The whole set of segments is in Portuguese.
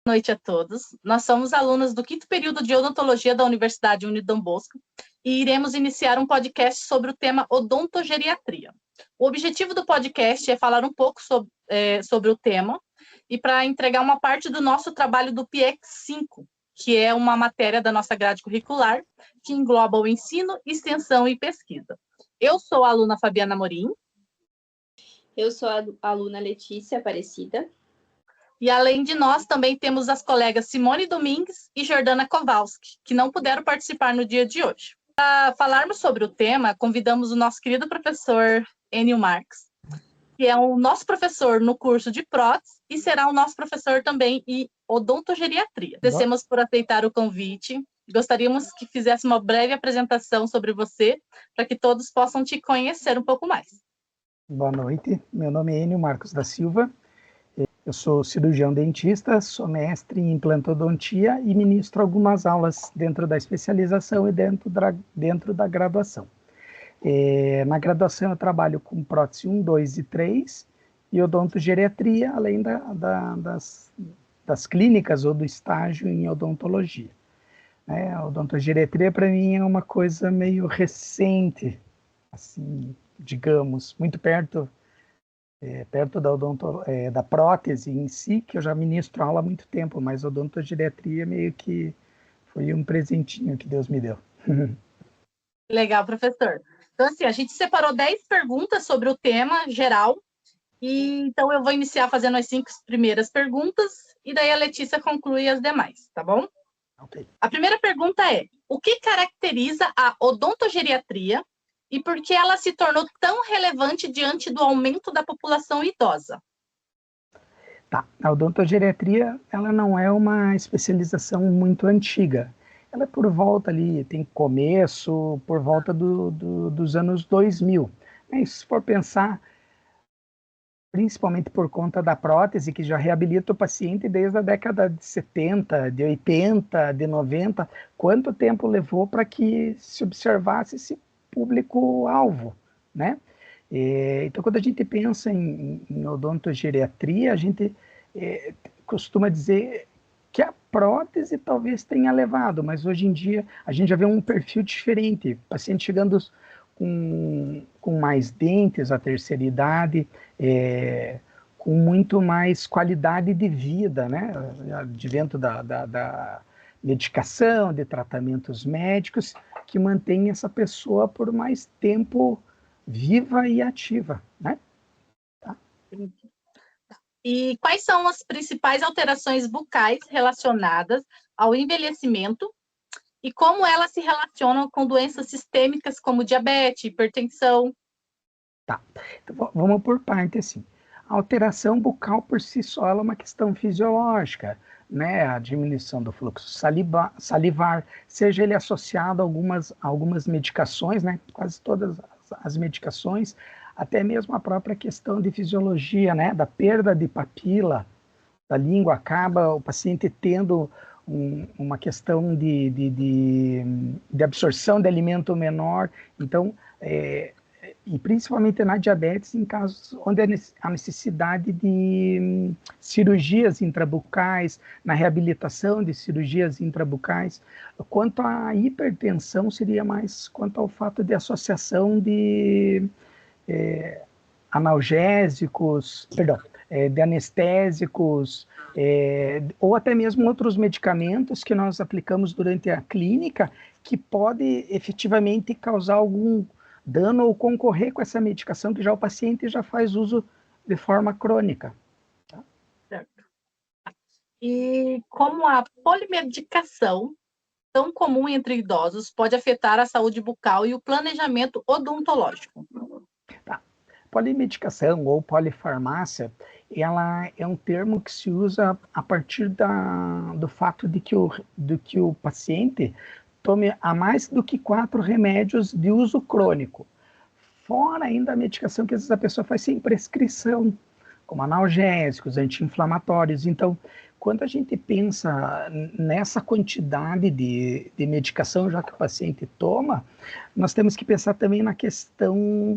Boa noite a todos. Nós somos alunos do 5º período de odontologia da Universidade Unidom Bosco e iremos iniciar um podcast sobre o tema odontogeriatria. O objetivo do podcast é falar um pouco sobre o tema e para entregar uma parte do nosso trabalho do PIEC 5, que é uma matéria da nossa grade curricular que engloba o ensino, extensão e pesquisa. Eu sou a aluna Fabiana Morim. Eu sou a aluna Letícia Aparecida. E além de nós, também temos as colegas Simone Domingues e Jordana Kowalski, que não puderam participar no dia de hoje. Para falarmos sobre o tema, convidamos o nosso querido professor Enio Marques, que é o nosso professor no curso de prótese e será o nosso professor também em odontogeriatria. Agradecemos por aceitar o convite. Gostaríamos que fizesse uma breve apresentação sobre você, para que todos possam te conhecer um pouco mais. Boa noite, meu nome é Enio Marcos da Silva. Eu sou cirurgião dentista, sou mestre em implantodontia e ministro algumas aulas dentro da especialização e dentro da graduação. Na graduação eu trabalho com prótese 1, 2 e 3 e odontogeriatria, além das clínicas ou do estágio em odontologia. A odontogeriatria para mim é uma coisa meio recente, assim, digamos, muito perto da prótese em si, que eu já ministro aula há muito tempo, mas odontogeriatria meio que foi um presentinho que Deus me deu. Legal, professor. Então, assim, a gente separou 10 perguntas sobre o tema geral, e então eu vou iniciar fazendo as 5 primeiras perguntas, e daí a Letícia conclui as demais, tá bom? Okay. A primeira pergunta é: o que caracteriza a odontogeriatria e por que ela se tornou tão relevante diante do aumento da população idosa? Tá. A odontogeriatria, ela não é uma especialização muito antiga. Ela é por volta ali, tem começo, por volta dos anos 2000. Mas se for pensar, principalmente por conta da prótese, que já reabilita o paciente desde a década de 70, de 80, de 90, quanto tempo levou para que se observasse esse público-alvo, né? Então, quando a gente pensa em odontogeriatria, a gente costuma dizer que a prótese talvez tenha levado, mas hoje em dia a gente já vê um perfil diferente, paciente chegando com mais dentes à terceira idade, com muito mais qualidade de vida, né? Advento da medicação, de tratamentos médicos, que mantém essa pessoa por mais tempo viva e ativa, né? Tá? E quais são as principais alterações bucais relacionadas ao envelhecimento e como elas se relacionam com doenças sistêmicas como diabetes, hipertensão? Tá, então, vamos por parte, assim. A alteração bucal por si só ela é uma questão fisiológica, né? A diminuição do fluxo salivar, seja ele associado a algumas medicações, né? Quase todas as medicações, até mesmo a própria questão de fisiologia, né? Da perda de papila da língua, acaba o paciente tendo uma questão de absorção de alimento menor. Então, e principalmente na diabetes, em casos onde há necessidade de cirurgias intrabucais, na reabilitação de cirurgias intrabucais. Quanto à hipertensão, seria mais quanto ao fato de associação de analgésicos, de anestésicos, ou até mesmo outros medicamentos que nós aplicamos durante a clínica, que pode efetivamente causar algum dano ou concorrer com essa medicação que já o paciente já faz uso de forma crônica. Tá? Certo. E como a polimedicação, tão comum entre idosos, pode afetar a saúde bucal e o planejamento odontológico? Tá. Polimedicação ou polifarmácia, ela é um termo que se usa a partir do fato de que o paciente tome a mais do que 4 remédios de uso crônico. Fora ainda a medicação que às vezes a pessoa faz sem prescrição, como analgésicos, anti-inflamatórios. Então, quando a gente pensa nessa quantidade de medicação já que o paciente toma, nós temos que pensar também na questão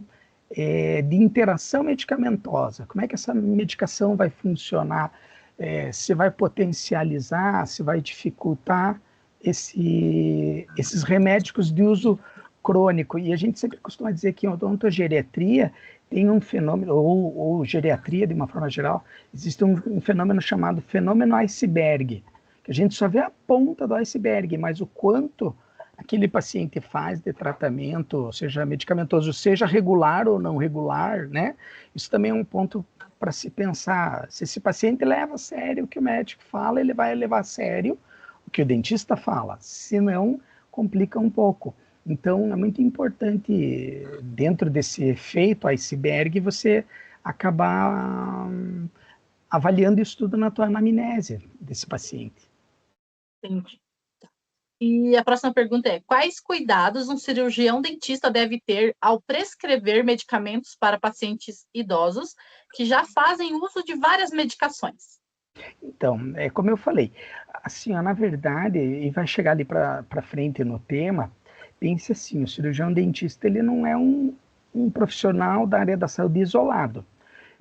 de interação medicamentosa. Como é que essa medicação vai funcionar se vai potencializar, se vai dificultar esses remédios de uso crônico. E a gente sempre costuma dizer que em odontogeriatria tem um fenômeno, ou geriatria de uma forma geral, existe um fenômeno chamado fenômeno iceberg, que a gente só vê a ponta do iceberg, mas o quanto aquele paciente faz de tratamento, seja medicamentoso, seja regular ou não regular, né? Isso também é um ponto para se pensar. Se esse paciente leva a sério o que o médico fala, ele vai levar a sério o que o dentista fala, senão complica um pouco. Então, é muito importante, dentro desse efeito iceberg, você acabar avaliando isso tudo na tua anamnese desse paciente. Entendi. E a próxima pergunta é: quais cuidados um cirurgião dentista deve ter ao prescrever medicamentos para pacientes idosos que já fazem uso de várias medicações? Então, como eu falei, assim, ó, na verdade, e vai chegar ali para frente no tema, pense assim, o cirurgião dentista, ele não é um profissional da área da saúde isolado.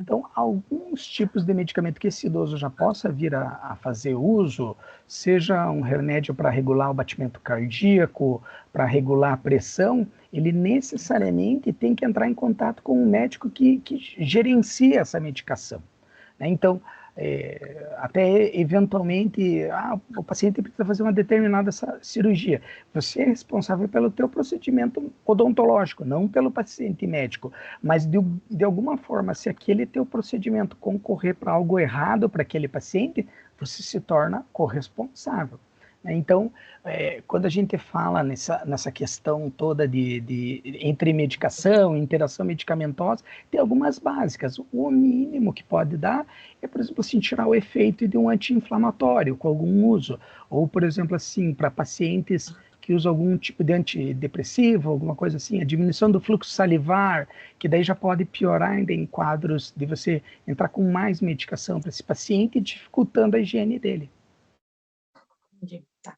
Então, alguns tipos de medicamento que esse idoso já possa vir a fazer uso, seja um remédio para regular o batimento cardíaco, para regular a pressão, ele necessariamente tem que entrar em contato com um médico que gerencia essa medicação, né? Então, até eventualmente, o paciente precisa fazer uma determinada cirurgia. Você é responsável pelo teu procedimento odontológico, não pelo paciente médico. Mas de alguma forma, se aquele teu procedimento concorrer para algo errado para aquele paciente, você se torna corresponsável. Então, quando a gente fala nessa questão toda entre medicação e interação medicamentosa, tem algumas básicas. O mínimo que pode dar é, por exemplo, assim, tirar o efeito de um anti-inflamatório com algum uso. Ou, por exemplo, assim, para pacientes que usam algum tipo de antidepressivo, alguma coisa assim, a diminuição do fluxo salivar, que daí já pode piorar ainda em quadros de você entrar com mais medicação para esse paciente, dificultando a higiene dele. Entendi. Tá.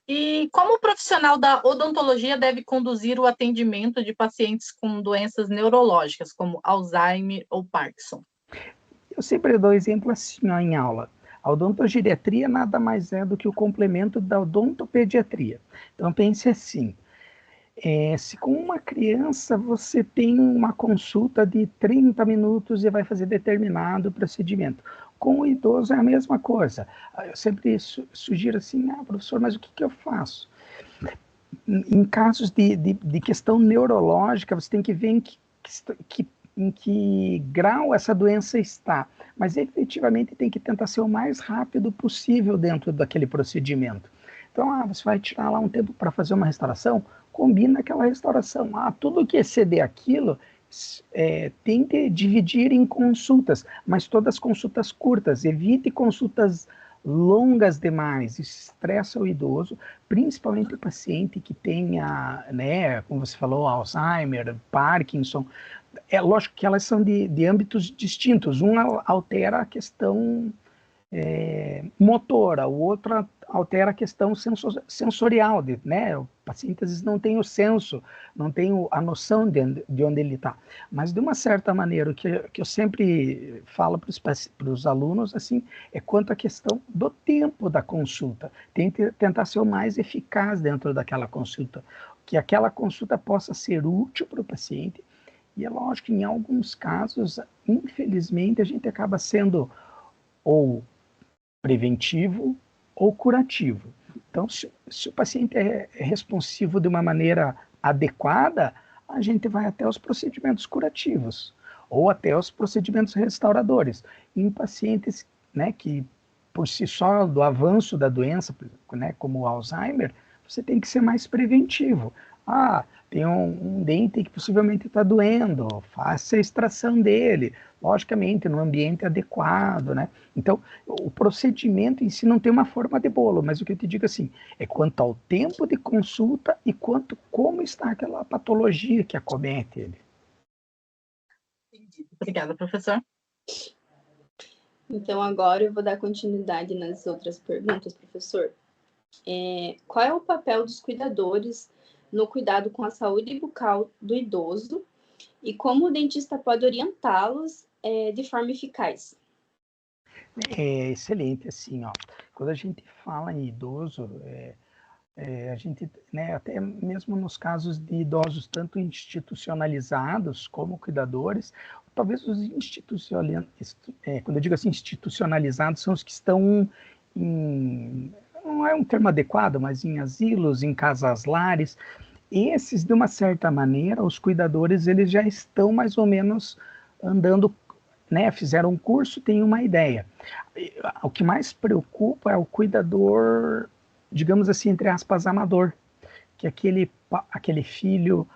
E como o profissional da odontologia deve conduzir o atendimento de pacientes com doenças neurológicas, como Alzheimer ou Parkinson? Eu sempre dou exemplo assim, ó, em aula. A odontogeriatria nada mais é do que o complemento da odontopediatria. Então pense assim, se com uma criança você tem uma consulta de 30 minutos e vai fazer determinado procedimento, com o idoso é a mesma coisa. Eu sempre sugiro assim, professor, mas o que eu faço? Em casos de questão neurológica, você tem que ver em que grau essa doença está, mas efetivamente tem que tentar ser o mais rápido possível dentro daquele procedimento. Então, você vai tirar lá um tempo para fazer uma restauração, combina aquela restauração. Tudo que exceder aquilo, tente dividir em consultas, mas todas consultas curtas, evite consultas longas demais, estressa o idoso, principalmente o paciente que tenha, né, como você falou, Alzheimer, Parkinson. É lógico que elas são de âmbitos distintos. Um altera a questão motora, o outro altera a questão sensorial, né? O paciente às vezes não tem o senso, não tem a noção de onde ele está. Mas de uma certa maneira, o que eu sempre falo para os alunos assim, é quanto à questão do tempo da consulta. Tem que tentar ser o mais eficaz dentro daquela consulta, que aquela consulta possa ser útil para o paciente. E é lógico que em alguns casos, infelizmente, a gente acaba sendo ou preventivo ou curativo. Então, se o paciente é responsivo de uma maneira adequada, a gente vai até os procedimentos curativos ou até os procedimentos restauradores. Em pacientes, né, que por si só, do avanço da doença, né, como o Alzheimer, você tem que ser mais preventivo. Tem um dente que possivelmente está doendo, faça a extração dele, logicamente, no ambiente adequado, né? Então, o procedimento em si não tem uma forma de bolo, mas o que eu te digo assim, é quanto ao tempo de consulta e como está aquela patologia que acomete ele. Obrigada, professor. Então, agora eu vou dar continuidade nas outras perguntas, professor. Qual é o papel dos cuidadores no cuidado com a saúde bucal do idoso e como o dentista pode orientá-los de forma eficaz? É excelente, assim, ó. Quando a gente fala em idoso, a gente, né, até mesmo nos casos de idosos tanto institucionalizados como cuidadores, talvez os quando eu digo assim, institucionalizados, são os que estão em, não é um termo adequado, mas em asilos, em casas lares. Esses, de uma certa maneira, os cuidadores, eles já estão mais ou menos andando, né, fizeram um curso, têm uma ideia. O que mais preocupa é o cuidador, digamos assim, entre aspas, amador, que é aquele filho,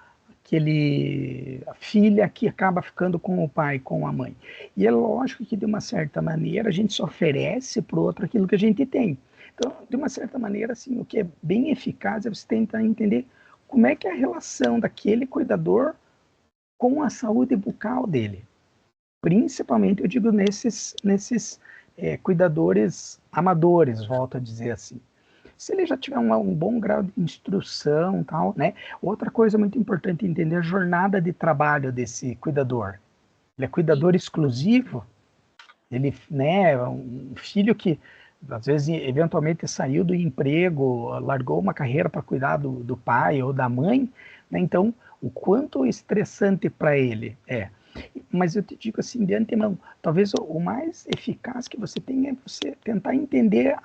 a filha que acaba ficando com o pai, com a mãe. E é lógico que, de uma certa maneira, a gente só oferece para o outro aquilo que a gente tem. Então, de uma certa maneira, assim, o que é bem eficaz é você tentar entender como é que é a relação daquele cuidador com a saúde bucal dele. Principalmente, eu digo, nesses cuidadores amadores, volto a dizer assim. Se ele já tiver um bom grau de instrução, tal, né? Outra coisa muito importante é entender a jornada de trabalho desse cuidador. Ele é cuidador exclusivo, ele, né, um filho que às vezes eventualmente saiu do emprego, largou uma carreira para cuidar do pai ou da mãe, né? Então, o quanto estressante para ele é. Mas eu te digo assim, de antemão, talvez o mais eficaz que você tem é você tentar entender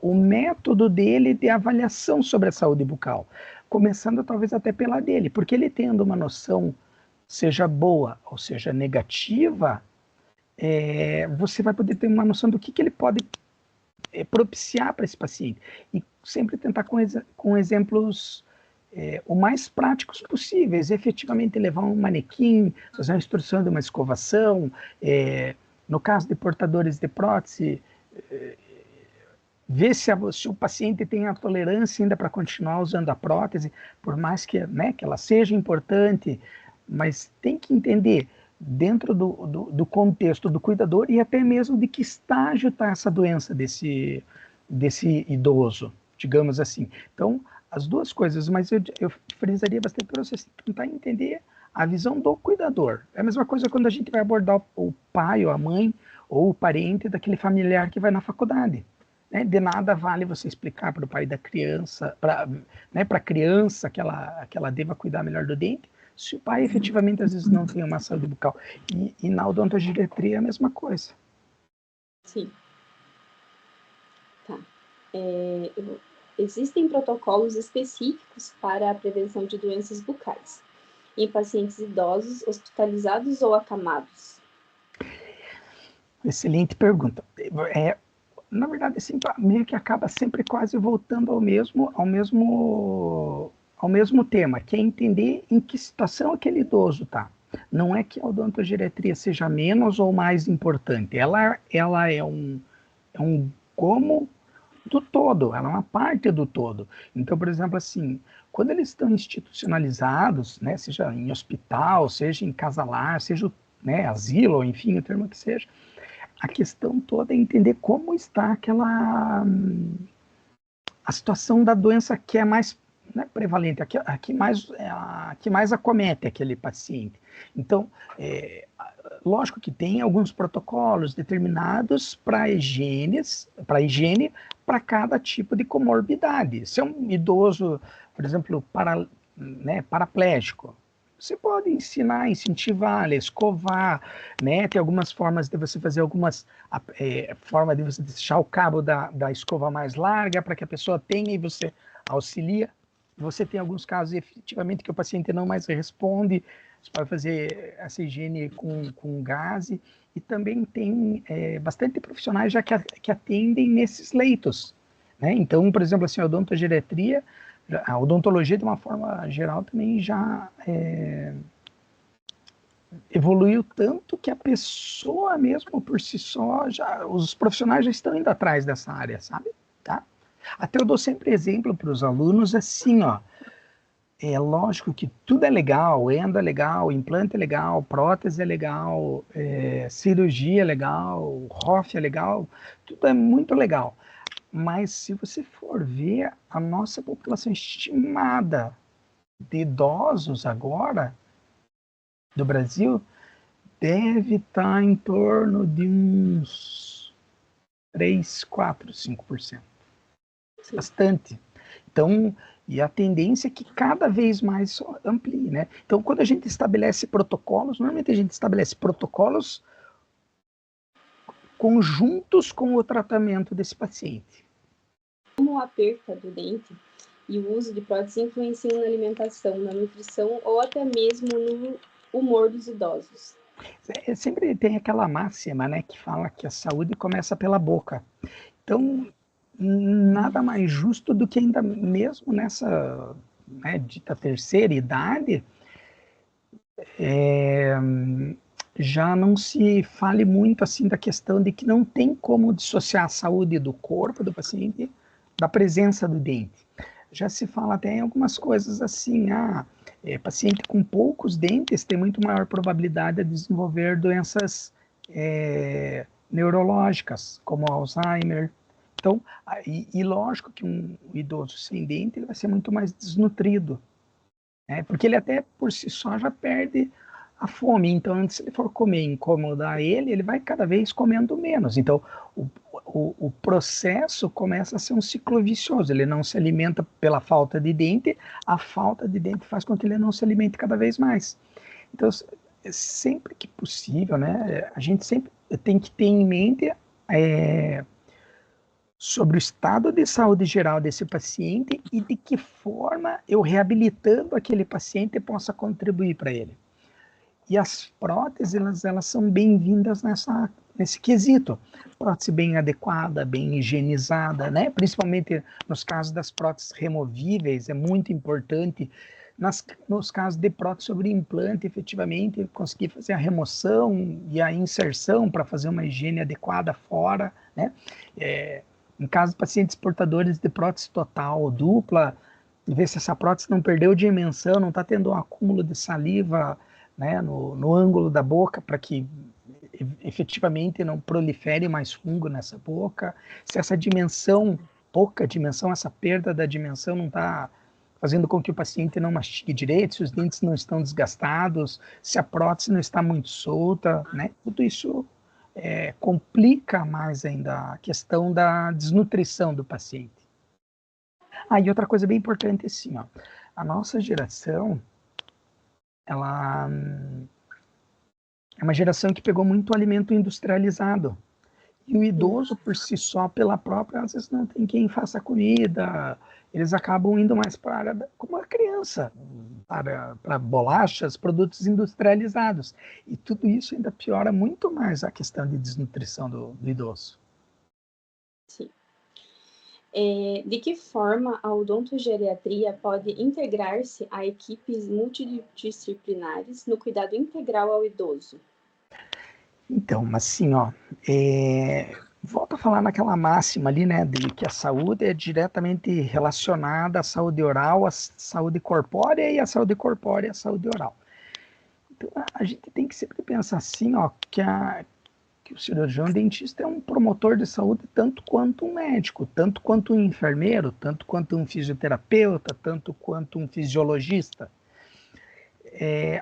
o método dele de avaliação sobre a saúde bucal, começando talvez até pela dele, porque ele tendo uma noção, seja boa ou seja negativa, você vai poder ter uma noção do que ele pode propiciar para esse paciente. E sempre tentar com exemplos o mais práticos possíveis, efetivamente levar um manequim, fazer uma instrução de uma escovação, no caso de portadores de prótese, ver se o paciente tem a tolerância ainda para continuar usando a prótese, por mais que, né, que ela seja importante, mas tem que entender dentro do contexto do cuidador e até mesmo de que estágio está essa doença desse idoso, digamos assim. Então, as duas coisas, mas eu frisaria bastante para você tentar entender a visão do cuidador. É a mesma coisa quando a gente vai abordar o pai ou a mãe ou o parente daquele familiar que vai na faculdade. Né? De nada vale você explicar para o pai da criança, para a criança que ela deva cuidar melhor do dente, se o pai efetivamente às vezes não tem uma saúde bucal. E na odontogeriatria é a mesma coisa. Sim. Tá. Existem protocolos específicos para a prevenção de doenças bucais em pacientes idosos, hospitalizados ou acamados? Excelente pergunta. Na verdade, assim, meio que acaba sempre quase voltando ao mesmo tema, que é entender em que situação aquele idoso está. Não é que a odontogeriatria seja menos ou mais importante, ela é um como do todo, ela é uma parte do todo. Então, por exemplo, assim, quando eles estão institucionalizados, né, seja em hospital, seja em casa lar, seja, né, asilo, ou enfim, o termo que seja, a questão toda é entender como está a situação da doença que é mais, né, prevalente, a que mais acomete aquele paciente. Então, lógico que tem alguns protocolos determinados para higiene para cada tipo de comorbidade. Se é um idoso, por exemplo, paraplégico, você pode incentivar, escovar, né? Tem algumas formas de você fazer forma de você deixar o cabo da escova mais larga para que a pessoa tenha e você auxilia. Você tem alguns casos, efetivamente, que o paciente não mais responde, você pode fazer essa higiene com gás, e também tem bastante profissionais já que atendem nesses leitos. Né? Então, por exemplo, assim, a odontogeriatria, a odontologia, de uma forma geral, também já evoluiu tanto que a pessoa mesmo, por si só, os profissionais já estão indo atrás dessa área, sabe? Tá? Até eu dou sempre exemplo para os alunos assim, ó. É lógico que tudo é legal, endo é legal, implante é legal, prótese é legal, cirurgia é legal, ROF é legal, tudo é muito legal. Mas se você for ver a nossa população estimada de idosos agora do Brasil, deve estar em torno de uns 3, 4, 5%. Bastante. Então, e a tendência é que cada vez mais amplie, né? Então, quando a gente estabelece protocolos, normalmente a gente estabelece protocolos conjuntos com o tratamento desse paciente. Como a perca do dente e o uso de próteses influenciam na alimentação, na nutrição ou até mesmo no humor dos idosos? Sempre tem aquela máxima, né, que fala que a saúde começa pela boca. Então, nada mais justo do que ainda mesmo nessa, né, dita terceira idade, já não se fale muito assim da questão de que não tem como dissociar a saúde do corpo do paciente da presença do dente. Já se fala até em algumas coisas assim, paciente com poucos dentes tem muito maior probabilidade de desenvolver doenças neurológicas, como Alzheimer. Então, e lógico que um idoso sem dente ele vai ser muito mais desnutrido, né? Porque ele até por si só já perde a fome. Então, se ele for comer e incomodar ele vai cada vez comendo menos. Então, o processo começa a ser um ciclo vicioso. Ele não se alimenta pela falta de dente, a falta de dente faz com que ele não se alimente cada vez mais. Então, sempre que possível, né, a gente sempre tem que ter em mente sobre o estado de saúde geral desse paciente e de que forma eu, reabilitando aquele paciente, possa contribuir para ele. E as próteses, elas são bem-vindas nesse quesito. Prótese bem adequada, bem higienizada, né? Principalmente nos casos das próteses removíveis, é muito importante. Nos casos de prótese sobre implante, efetivamente, conseguir fazer a remoção e a inserção para fazer uma higiene adequada fora, né? Em caso de pacientes portadores de prótese total ou dupla, ver se essa prótese não perdeu dimensão, não está tendo um acúmulo de saliva, né, no ângulo da boca, para que efetivamente não prolifere mais fungo nessa boca. Se essa dimensão, pouca dimensão, essa perda da dimensão não está fazendo com que o paciente não mastigue direito, se os dentes não estão desgastados, se a prótese não está muito solta, né, tudo isso complica mais ainda a questão da desnutrição do paciente. E outra coisa bem importante assim, a nossa geração, ela é uma geração que pegou muito alimento industrializado. E o idoso, por si só, pela própria, às vezes não tem quem faça comida, eles acabam indo mais para a área, como a criança, para bolachas, produtos industrializados. E tudo isso ainda piora muito mais a questão de desnutrição do idoso. Sim. De que forma a odontogeriatria pode integrar-se a equipes multidisciplinares no cuidado integral ao idoso? Então, assim, volto a falar naquela máxima ali, né, de que a saúde é diretamente relacionada à saúde oral, à saúde corpórea e à saúde corpórea à saúde oral. Então, a gente tem que sempre pensar assim, que o cirurgião dentista é um promotor de saúde tanto quanto um médico, tanto quanto um enfermeiro, tanto quanto um fisioterapeuta, tanto quanto um fisiologista.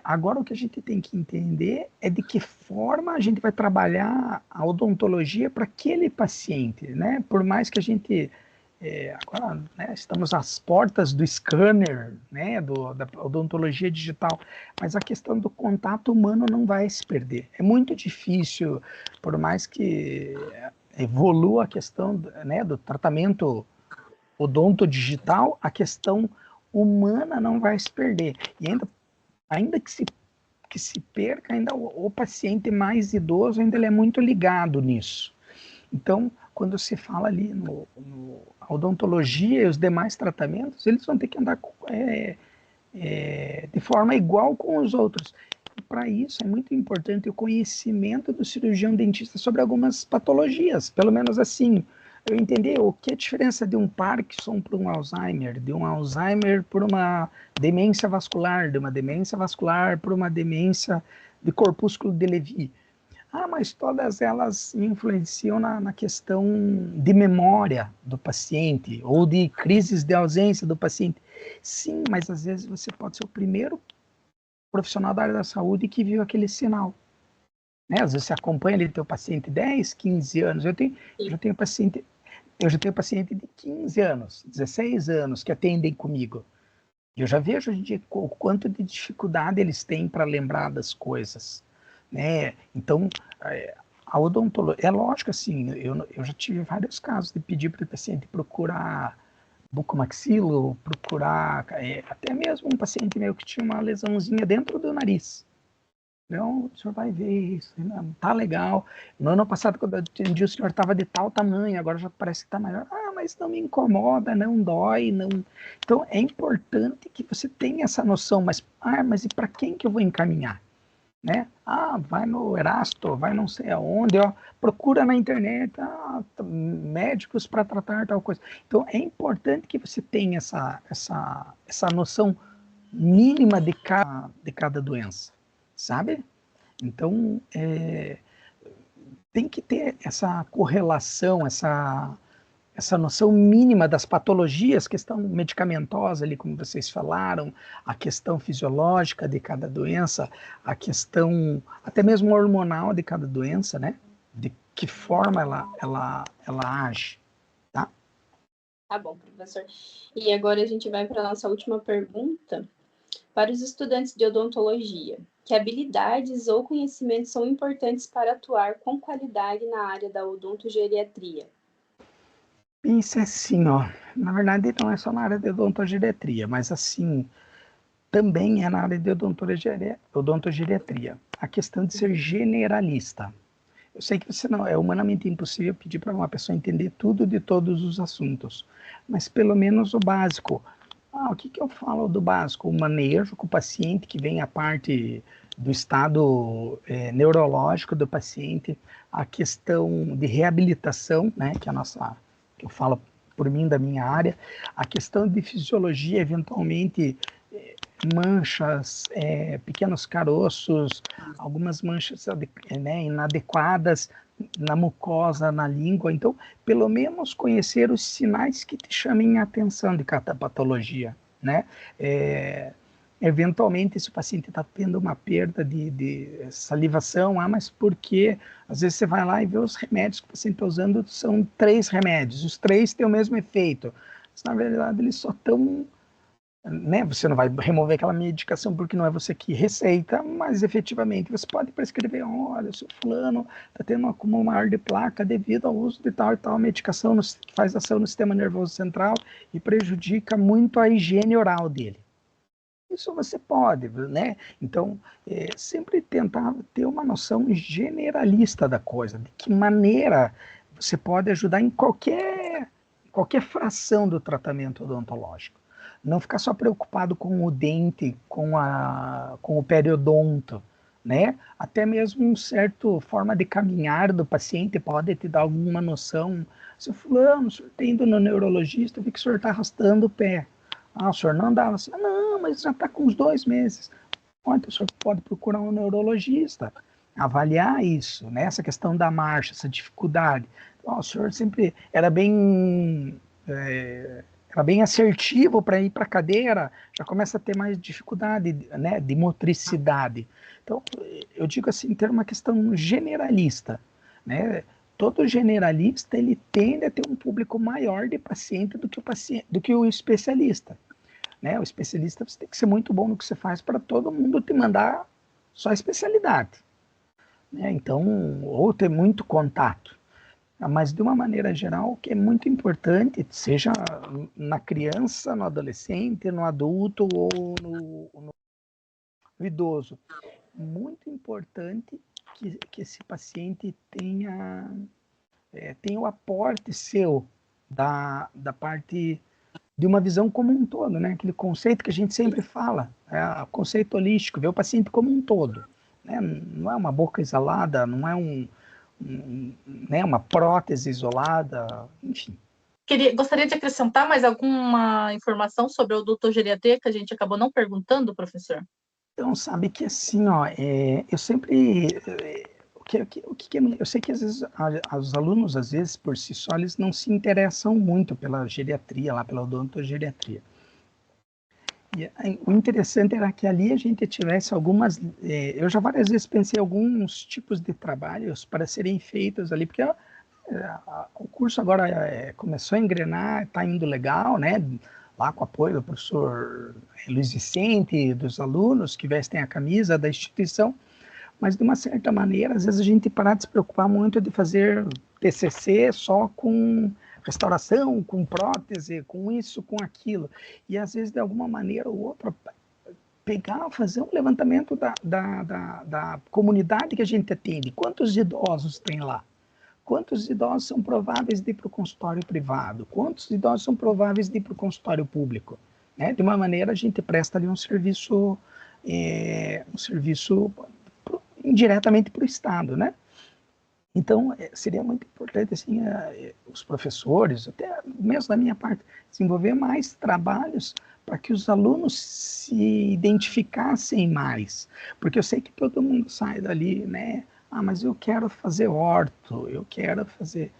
Agora, o que a gente tem que entender é de que forma a gente vai trabalhar a odontologia para aquele paciente, né? Por mais que a gente, agora, né, estamos às portas do scanner, né, da odontologia digital, mas a questão do contato humano não vai se perder. É muito difícil, por mais que evolua a questão, né, do tratamento odontodigital, a questão humana não vai se perder. E ainda que se perca, ainda o paciente mais idoso ainda ele é muito ligado nisso. Então, quando se fala ali a odontologia e os demais tratamentos, eles vão ter que andar de forma igual com os outros. E para isso é muito importante o conhecimento do cirurgião dentista sobre algumas patologias, pelo menos assim, eu entender o que é a diferença de um Parkinson para um Alzheimer, de um Alzheimer por uma demência vascular, de uma demência vascular por uma demência de corpúsculo de Levy. Mas todas elas influenciam na questão de memória do paciente ou de crises de ausência do paciente. Sim, mas às vezes você pode ser o primeiro profissional da área da saúde que viu aquele sinal. né? Às vezes você acompanha ali teu paciente 10, 15 anos. Eu já tenho paciente de 15 anos, 16 anos que atendem comigo. Eu já vejo hoje em dia o quanto de dificuldade eles têm para lembrar das coisas, né? Então, a odontologia, é lógico assim, eu já tive vários casos de pedir para o paciente procurar bucomaxilo, procurar até mesmo um paciente meu que tinha uma lesãozinha dentro do nariz. Não, o senhor vai ver isso, não tá legal. No ano passado, quando eu atendi, o senhor estava de tal tamanho, agora já parece que está maior. Ah, mas não me incomoda, não dói, não. Então, é importante que você tenha essa noção, mas e para quem que eu vou encaminhar? Né? Ah, vai no Erasto, vai não sei aonde, ó, procura na internet médicos para tratar tal coisa. Então, é importante que você tenha essa noção mínima de cada doença, sabe? Então, tem que ter essa correlação, essa noção mínima das patologias, questão medicamentosa ali, como vocês falaram, a questão fisiológica de cada doença, a questão até mesmo hormonal de cada doença, né? De que forma ela age, tá? Tá bom, professor. E agora a gente vai para a nossa última pergunta. Para os estudantes de odontologia, que habilidades ou conhecimentos são importantes para atuar com qualidade na área da odontogeriatria? Isso é assim, ó. Na verdade, não é só na área de odontogeriatria, mas assim, também é na área de odontogeriatria. A questão de ser generalista. Eu sei que você não é humanamente impossível pedir para uma pessoa entender tudo de todos os assuntos, mas pelo menos o básico. O que eu falo do básico? O manejo com o paciente, que vem a parte do estado neurológico do paciente, a questão de reabilitação, né, que eu falo por mim da minha área, a questão de fisiologia, eventualmente manchas, pequenos caroços, algumas manchas inadequadas na mucosa, na língua. Então, pelo menos conhecer os sinais que te chamem a atenção de cada patologia, né? Eventualmente, se o paciente está tendo uma perda de salivação, mas por quê? Às vezes você vai lá e vê os remédios que o paciente está usando, são 3 remédios, os 3 têm o mesmo efeito. Mas, na verdade, eles só estão... Né? Você não vai remover aquela medicação porque não é você que receita, mas efetivamente você pode prescrever, olha, o seu fulano está tendo um acúmulo maior de placa devido ao uso de tal e tal medicação que faz ação no sistema nervoso central e prejudica muito a higiene oral dele. Isso você pode, né? Então, sempre tentar ter uma noção generalista da coisa, de que maneira você pode ajudar em qualquer fração do tratamento odontológico. Não ficar só preocupado com o dente, com o periodonto, né? Até mesmo uma certa forma de caminhar do paciente pode te dar alguma noção. Se fulano, o senhor está indo no neurologista, eu vi que o senhor está arrastando o pé. O senhor não andava assim. Não, mas já está com uns 2 meses. Então o senhor pode procurar um neurologista, avaliar isso, né? Essa questão da marcha, essa dificuldade. Então, o senhor sempre era bem assertivo para ir para a cadeira, já começa a ter mais dificuldade, né, de motricidade. Então, eu digo assim, ter uma questão generalista, né? Todo generalista, ele tende a ter um público maior de paciente do que o especialista, né? O especialista, você tem que ser muito bom no que você faz para todo mundo te mandar só a especialidade, né? Então, ou ter muito contato. Mas, de uma maneira geral, o que é muito importante, seja na criança, no adolescente, no adulto ou no idoso, muito importante que esse paciente tenha o aporte seu da parte de uma visão como um todo, né? Aquele conceito que a gente sempre fala, o conceito holístico, ver o paciente como um todo, né? Não é uma boca isolada, não é né, uma prótese isolada, enfim. Gostaria de acrescentar mais alguma informação sobre a odontogeriatria que a gente acabou não perguntando, professor? Então, sabe que assim, ó, eu sempre... eu sei que às vezes os alunos, às vezes, por si só, eles não se interessam muito pela geriatria, pela odontogeriatria. O interessante era que ali a gente tivesse algumas... eu já várias vezes pensei em alguns tipos de trabalhos para serem feitos ali, porque o curso agora começou a engrenar, está indo legal, né? Lá com o apoio do professor Luiz Vicente, dos alunos que vestem a camisa da instituição, mas de uma certa maneira, às vezes a gente para de se preocupar muito de fazer TCC só com restauração, com prótese, com isso, com aquilo, e às vezes de alguma maneira ou outra pegar, fazer um levantamento da comunidade que a gente atende, quantos idosos tem lá? Quantos idosos são prováveis de ir para o consultório privado? Quantos idosos são prováveis de ir para o consultório público? Né? De uma maneira, a gente presta ali um serviço indiretamente para o Estado, né? Então, seria muito importante, assim, os professores, até mesmo da minha parte, desenvolver mais trabalhos para que os alunos se identificassem mais. Porque eu sei que todo mundo sai dali, né? Ah, mas eu quero fazer orto, eu quero fazer...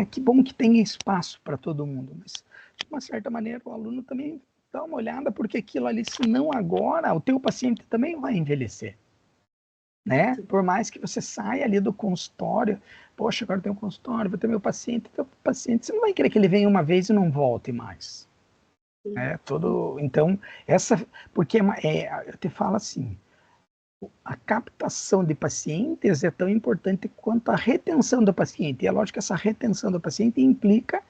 que bom que tem espaço para todo mundo, mas, de uma certa maneira, o aluno também dá uma olhada, porque aquilo ali, se não agora, o teu paciente também vai envelhecer. Né? Por mais que você saia ali do consultório, poxa, agora tem um consultório, vou ter meu paciente, você não vai querer que ele venha uma vez e não volte mais. Então, porque eu te falo assim, a captação de pacientes é tão importante quanto a retenção do paciente. E é lógico que essa retenção do paciente implica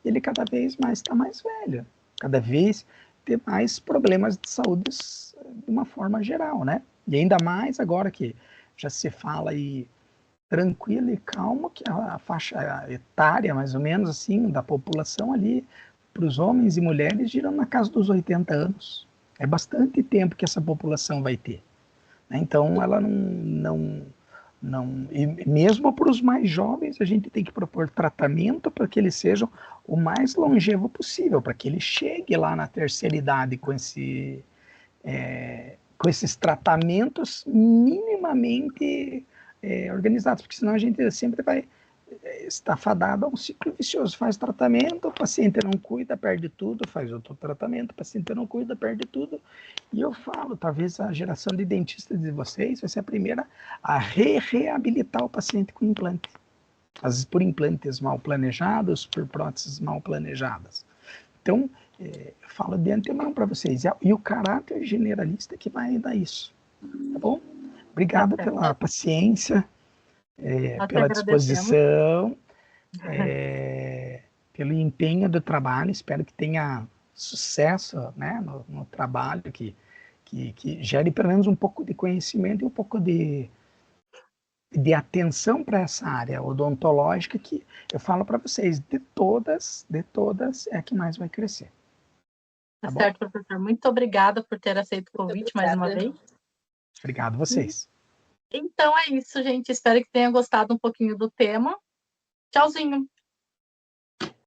ele cada vez mais estar mais velho, cada vez ter mais problemas de saúde de uma forma geral, né? E ainda mais agora que já se fala aí tranquilo e calmo, que a faixa etária, mais ou menos assim, da população ali, para os homens e mulheres, girando na casa dos 80 anos. É bastante tempo que essa população vai ter. Então, ela não e mesmo para os mais jovens, a gente tem que propor tratamento para que eles sejam o mais longevo possível, para que ele chegue lá na terceira idade com esses tratamentos minimamente organizados, porque senão a gente sempre vai estar fadado a um ciclo vicioso. Faz tratamento, o paciente não cuida, perde tudo, faz outro tratamento, o paciente não cuida, perde tudo. E eu falo, talvez a geração de dentistas de vocês vai ser a primeira a reabilitar o paciente com implante. Às vezes por implantes mal planejados, por próteses mal planejadas. Então, eu falo de antemão para vocês. E o caráter generalista que vai dar isso. Tá bom? Obrigado pela paciência, pela disposição, pelo empenho do trabalho. Espero que tenha sucesso, né, no trabalho, que gere pelo menos um pouco de conhecimento e um pouco de atenção para essa área odontológica, que eu falo para vocês, de todas é a que mais vai crescer. Tá certo, professor. Muito obrigada por ter aceito o convite mais uma vez. Obrigado a vocês. Então é isso, gente. Espero que tenha gostado um pouquinho do tema. Tchauzinho.